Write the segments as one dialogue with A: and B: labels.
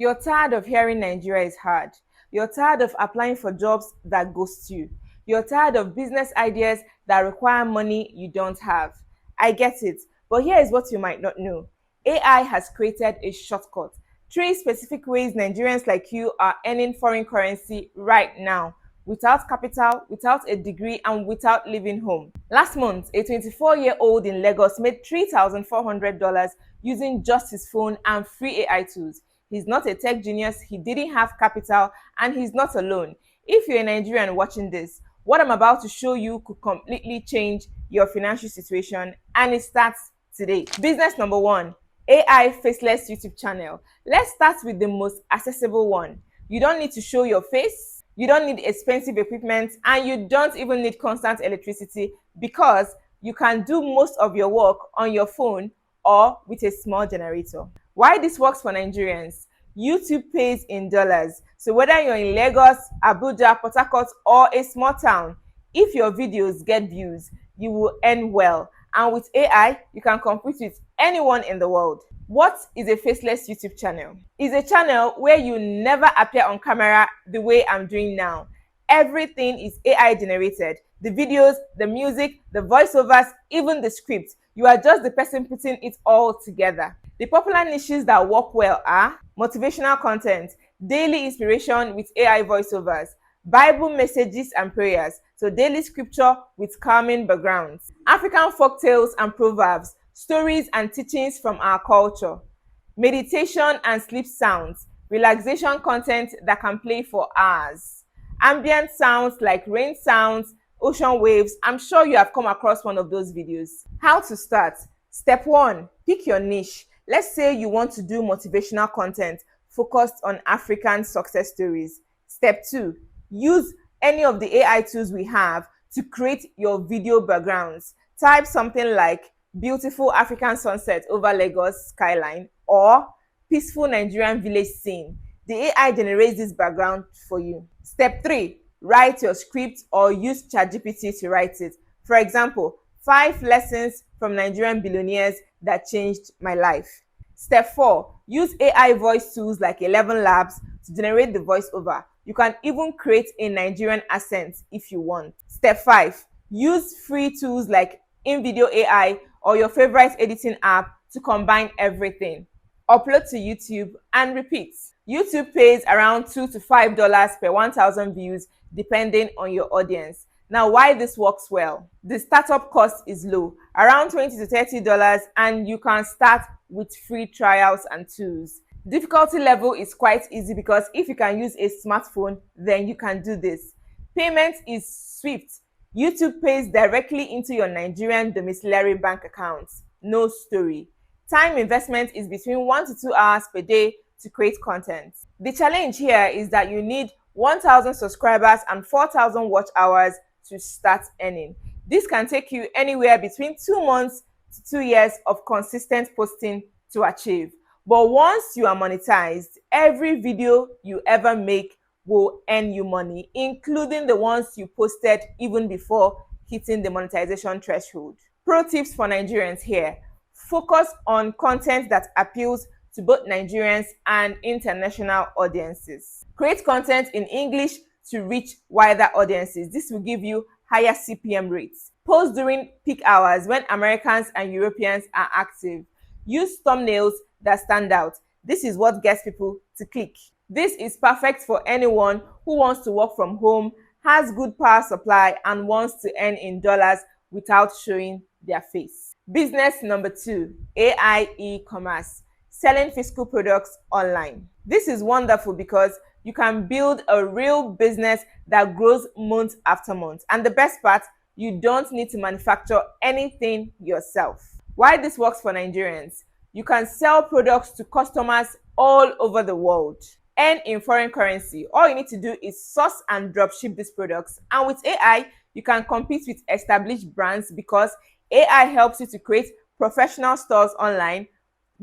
A: You're tired of hearing Nigeria is hard. You're tired of applying for jobs that ghost you. You're tired of business ideas that require money you don't have. I get it, but here is what you might not know. AI has created a shortcut. Three specific ways Nigerians like you are earning foreign currency right now, without capital, without a degree, and without leaving home. Last month, a 24-year-old in Lagos made $3,400 using just his phone and free AI tools. He's not a tech genius, he didn't have capital, and he's not alone. If you're a Nigerian watching this, what I'm about to show you could completely change your financial situation, and it starts today. Business number one, AI faceless YouTube channel. Let's start with the most accessible one. You don't need to show your face, you don't need expensive equipment, and you don't even need constant electricity because you can do most of your work on your phone or with a small generator. Why this works for Nigerians? YouTube pays in dollars. So whether you're in Lagos, Abuja, Port Harcourt, or a small town, if your videos get views, you will earn well. And with AI, you can compete with anyone in the world. What is a faceless YouTube channel? It's a channel where you never appear on camera the way I'm doing now. Everything is AI generated. The videos, the music, the voiceovers, even the script. You are just the person putting it all together. The popular niches that work well are motivational content, daily inspiration with AI voiceovers, Bible messages and prayers, so daily scripture with calming backgrounds, African folktales and proverbs, stories and teachings from our culture, meditation and sleep sounds, relaxation content that can play for hours, ambient sounds like rain sounds, ocean waves. I'm sure you have come across one of those videos. How to start? Step 1, pick your niche. Let's say you want to do motivational content focused on African success stories. Step 2, use any of the AI tools we have to create your video backgrounds. Type something like beautiful African sunset over Lagos skyline or peaceful Nigerian village scene. The AI generates this background for you. Step 3, write your script or use ChatGPT to write it. For example, 5 lessons from Nigerian billionaires that changed my life. Step 4, use AI voice tools like 11 Labs to generate the voiceover. You can even create a Nigerian accent if you want. Step 5, use free tools like InVideo AI or your favorite editing app to combine everything. Upload to YouTube and repeat. YouTube pays around $2 to $5 per 1,000 views depending on your audience. Now, why this works well? The startup cost is low, around $20 to $30, and you can start with free trials and tools. Difficulty level is quite easy because if you can use a smartphone, then you can do this. Payment is swift. YouTube pays directly into your Nigerian domiciliary bank account. No story. Time investment is between 1 to 2 hours per day to create content. The challenge here is that you need 1,000 subscribers and 4,000 watch hours to start earning. This can take you anywhere between 2 months to 2 years of consistent posting to achieve. But once you are monetized, every video you ever make will earn you money, including the ones you posted even before hitting the monetization threshold. Pro tips for Nigerians here. Focus on content that appeals to both Nigerians and international audiences. Create content in English to reach wider audiences. This will give you higher CPM rates. Post during peak hours when Americans and Europeans are active. Use thumbnails that stand out. This is what gets people to click. This is perfect for anyone who wants to work from home, has good power supply, and wants to earn in dollars without showing their face. Business number 2, AI e-commerce, selling physical products online. This is wonderful because you can build a real business that grows month after month. And the best part, you don't need to manufacture anything yourself. Why this works for Nigerians? You can sell products to customers all over the world. Earn in foreign currency. All you need to do is source and dropship these products. And with AI, you can compete with established brands because AI helps you to create professional stores online,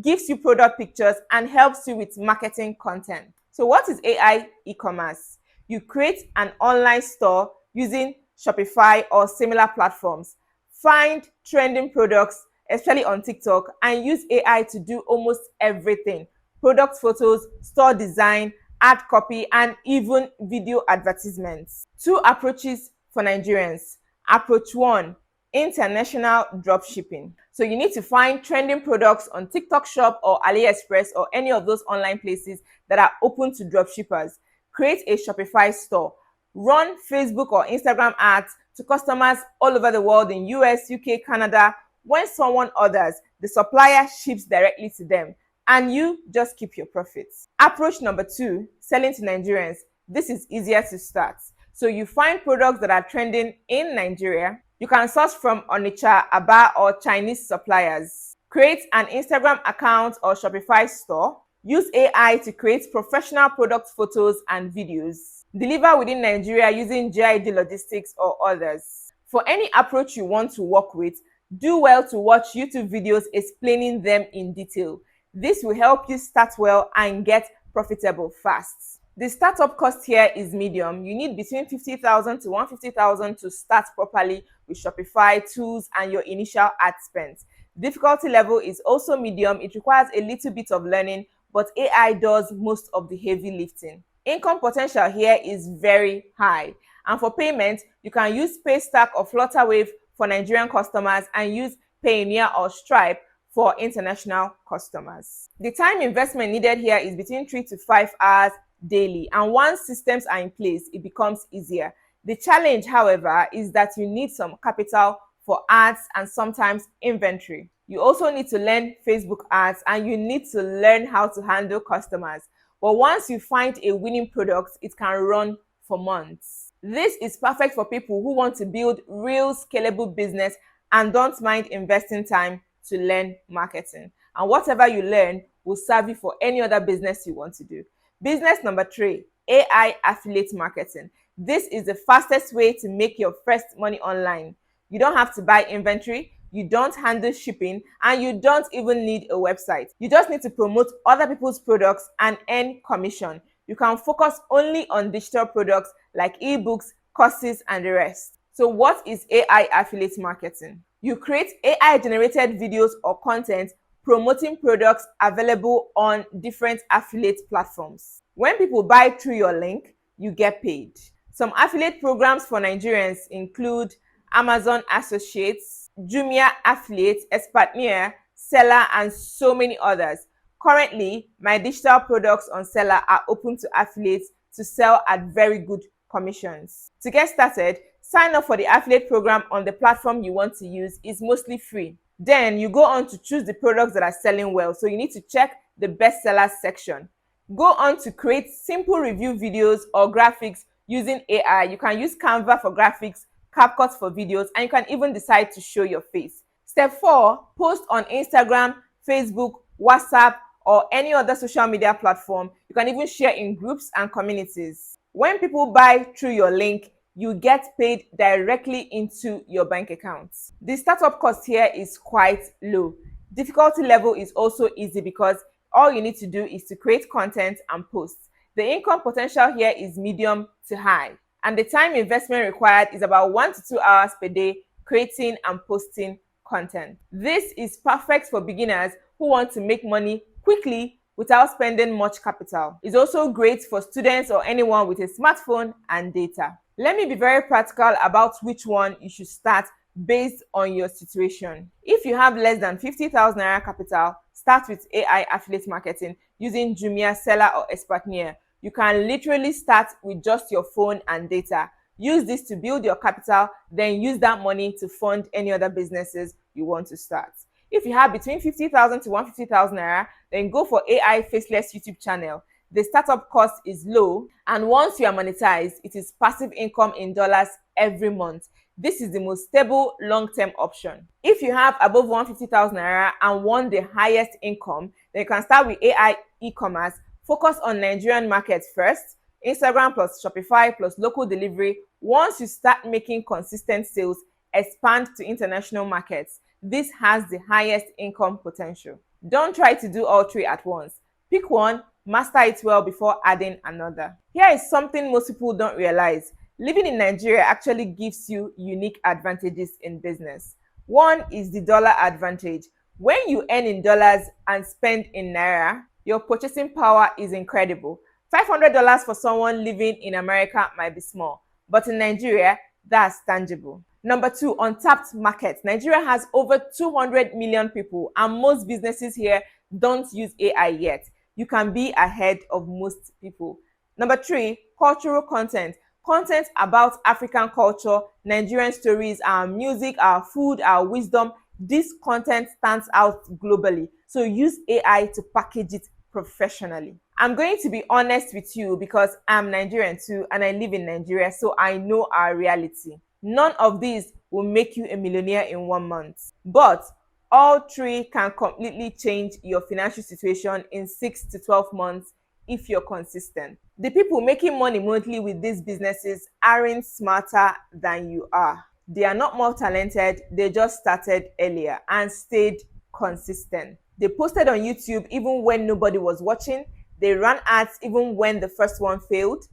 A: gives you product pictures, and helps you with marketing content. So what is AI e-commerce? You create an online store using Shopify or similar platforms. Find trending products, especially on TikTok, and use AI to do almost everything. product photos, store design, ad copy, and even video advertisements. Two approaches for Nigerians. Approach 1, international dropshipping. So you need to find trending products on TikTok Shop or AliExpress or any of those online places that are open to dropshippers. Create a Shopify store. Run Facebook or Instagram ads to customers all over the world in US, UK, Canada. When someone orders, the supplier ships directly to them and you just keep your profits. Approach number 2, selling to Nigerians. This is easier to start. So you find products that are trending in Nigeria. You can source from Onitsha, Aba, or Chinese suppliers. Create an Instagram account or Shopify store. Use AI to create professional product photos and videos. Deliver within Nigeria using GID logistics or others. For any approach you want to work with, do well to watch YouTube videos explaining them in detail. This will help you start well and get profitable fast. The startup cost here is medium. You need between 50,000 to 150,000 to start properly with Shopify, tools, and your initial ad spend. Difficulty level is also medium. It requires a little bit of learning, but AI does most of the heavy lifting. Income potential here is very high. And for payment, you can use Paystack or Flutterwave for Nigerian customers and use Payoneer or Stripe for international customers. The time investment needed here is between 3 to 5 hours daily, and once systems are in place, it becomes easier. The challenge, however, is that you need some capital for ads and sometimes inventory. You also need to learn Facebook ads and you need to learn how to handle customers. But once you find a winning product, it can run for months. This is perfect for people who want to build real scalable business and don't mind investing time to learn marketing. And whatever you learn will serve you for any other business you want to do. Business number 3, AI affiliate marketing. This is the fastest way to make your first money online. You don't have to buy inventory, you don't handle shipping, and you don't even need a website. You just need to promote other people's products and earn commission. You can focus only on digital products like ebooks, courses, and the rest. So what is AI affiliate marketing? You create AI-generated videos or content promoting products available on different affiliate platforms. When people buy through your link, you get paid. Some affiliate programs for Nigerians include Amazon Associates, Jumia Affiliate, Expatneer, Seller, and so many others. Currently, my digital products on Seller are open to affiliates to sell at very good commissions. To get started, sign up for the affiliate program on the platform you want to use. It's mostly free. Then you go on to choose the products that are selling well. So you need to check the bestsellers section. Go on to create simple review videos or graphics using AI. You can use Canva for graphics, CapCut for videos, and you can even decide to show your face. Step 4, post on Instagram, Facebook, WhatsApp, or any other social media platform. You can even share in groups and communities. When people buy through your link, you get paid directly into your bank account. The startup cost here is quite low. Difficulty level is also easy because all you need to do is to create content and post. The income potential here is medium to high, and the time investment required is about 1 to 2 hours per day creating and posting content. This is perfect for beginners who want to make money quickly without spending much capital. It's also great for students or anyone with a smartphone and data. Let me be very practical about which one you should start based on your situation. If you have less than 50,000 naira capital, start with AI affiliate marketing using Jumia, Seller, or Expatneer. You can literally start with just your phone and data. Use this to build your capital, then use that money to fund any other businesses you want to start. If you have between 50,000 to 150,000 naira, then go for AI Faceless YouTube channel. The startup cost is low, and once you are monetized, it is passive income in dollars every month. This is the most stable long-term option. If you have above 150,000 naira and want the highest income, then you can start with AI e-commerce. Focus on Nigerian markets first, Instagram plus Shopify plus local delivery. Once you start making consistent sales, expand to international markets. This has the highest income potential. Don't try to do all three at once. Pick one, master it well before adding another. Here is something most people don't realize. Living in Nigeria actually gives you unique advantages in business. One is the dollar advantage. When you earn in dollars and spend in naira, Your purchasing power is incredible. $500 for someone living in America might be small, but in Nigeria, that's tangible. Number two, untapped market. Nigeria has over 200 million people, and most businesses here don't use AI yet. You can be ahead of most people. Number three, cultural content. Content about African culture, Nigerian stories, our music, our food, our wisdom. This content stands out globally. So use AI to package it professionally. I'm going to be honest with you because I'm Nigerian too and I live in Nigeria, so I know our reality. None of these will make you a millionaire in 1 month, but all three can completely change your financial situation in 6 to 12 months if you're consistent. The people making money monthly with these businesses aren't smarter than you are. They are not more talented, they just started earlier and stayed consistent. They posted on YouTube even when nobody was watching. They ran ads even when the first one failed.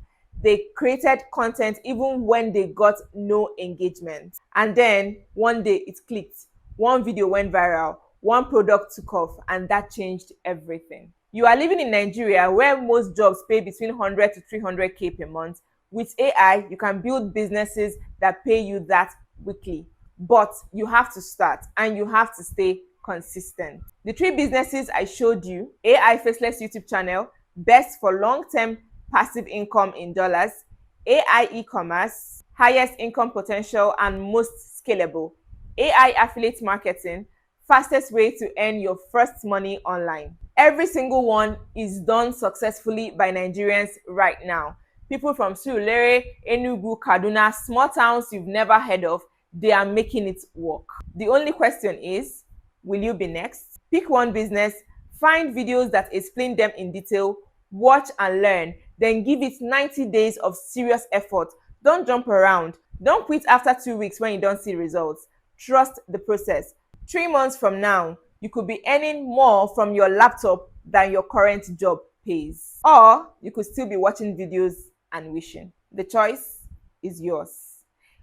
A: They created content even when they got no engagement. And then one day it clicked. One video went viral. One product took off, and that changed everything. You are living in Nigeria where most jobs pay between 100 to 300K per month. With AI, you can build businesses that pay you that weekly. But you have to start and you have to stay consistent. The three businesses I showed you: AI faceless YouTube channel, best for long-term passive income in dollars; AI e-commerce, highest income potential and most scalable; AI affiliate marketing, fastest way to earn your first money online. Every single one is done successfully by Nigerians right now. People from Surulere, Enugu, Kaduna, small towns you've never heard of, they are making it work. The only question is, will you be next? Pick one business, find videos that explain them in detail, watch and learn, then give it 90 days of serious effort. Don't jump around. Don't quit after 2 weeks when you don't see results. Trust the process. 3 months from now, you could be earning more from your laptop than your current job pays. Or you could still be watching videos and wishing. The choice is yours.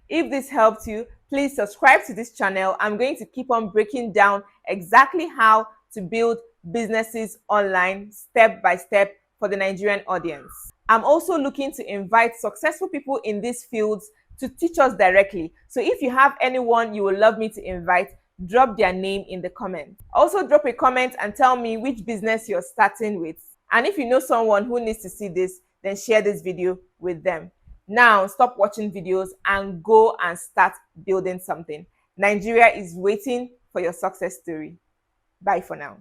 A: If this helped you, please subscribe to this channel. I'm going to keep on breaking down exactly how to build businesses online step by step for the Nigerian audience. I'm also looking to invite successful people in these fields to teach us directly. So if you have anyone you would love me to invite, drop their name in the comments. Also drop a comment and tell me which business you're starting with. And if you know someone who needs to see this, then share this video with them. Now stop watching videos and go and start building something. Nigeria is waiting for your success story. Bye for now.